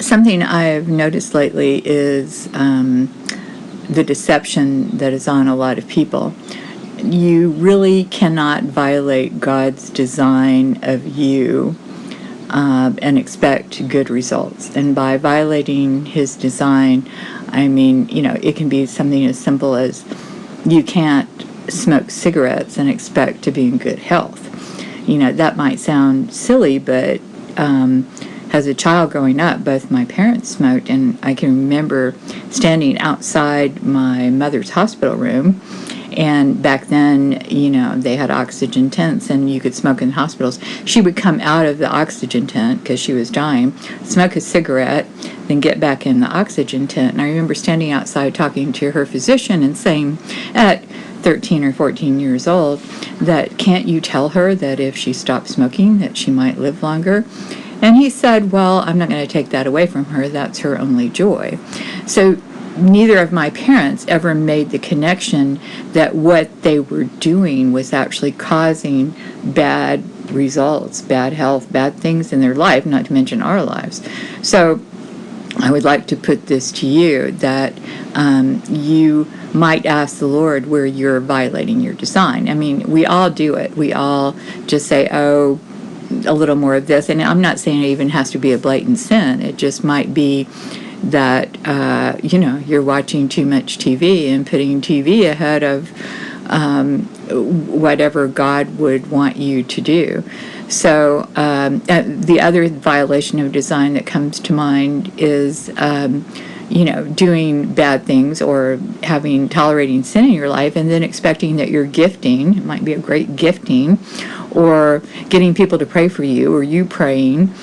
Something I've noticed lately is the deception that is on a lot of people. You really cannot violate God's design of you and expect good results. And by violating His design, I mean, it can be something as simple as you can't smoke cigarettes and expect to be in good health. That might sound silly, but as a child growing up, both my parents smoked, and I can remember standing outside my mother's hospital room. And back then, they had oxygen tents and you could smoke in hospitals. She would come out of the oxygen tent because she was dying, smoke a cigarette, then get back in the oxygen tent. And I remember standing outside talking to her physician and saying at 13 or 14 years old that, can't you tell her that if she stopped smoking that she might live longer? And he said, well, I'm not going to take that away from her. That's her only joy. So neither of my parents ever made the connection that what they were doing was actually causing bad results, bad health, bad things in their life, not to mention our lives. So I would like to put this to you, that you might ask the Lord where you're violating your design. I mean, we all do it. We all just say, oh, a little more of this. And I'm not saying it even has to be a blatant sin. It just might be that, you're watching too much TV and putting TV ahead of whatever God would want you to do. So the other violation of design that comes to mind is, doing bad things or tolerating sin in your life and then expecting that your gifting, it might be a great gifting, or getting people to pray for you or you praying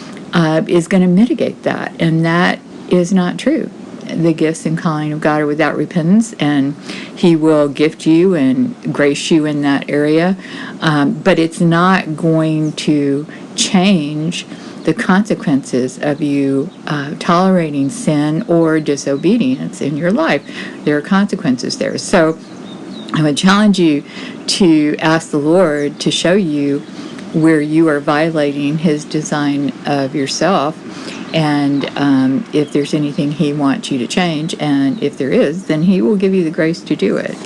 is going to mitigate that. And that is not true. The gifts and calling of God are without repentance, and He will gift you and grace you in that area. But it's not going to change the consequences of you tolerating sin or disobedience in your life. There are consequences there. So I would challenge you to ask the Lord to show you where you are violating His design of yourself, and if there's anything He wants you to change, and if there is, then He will give you the grace to do it.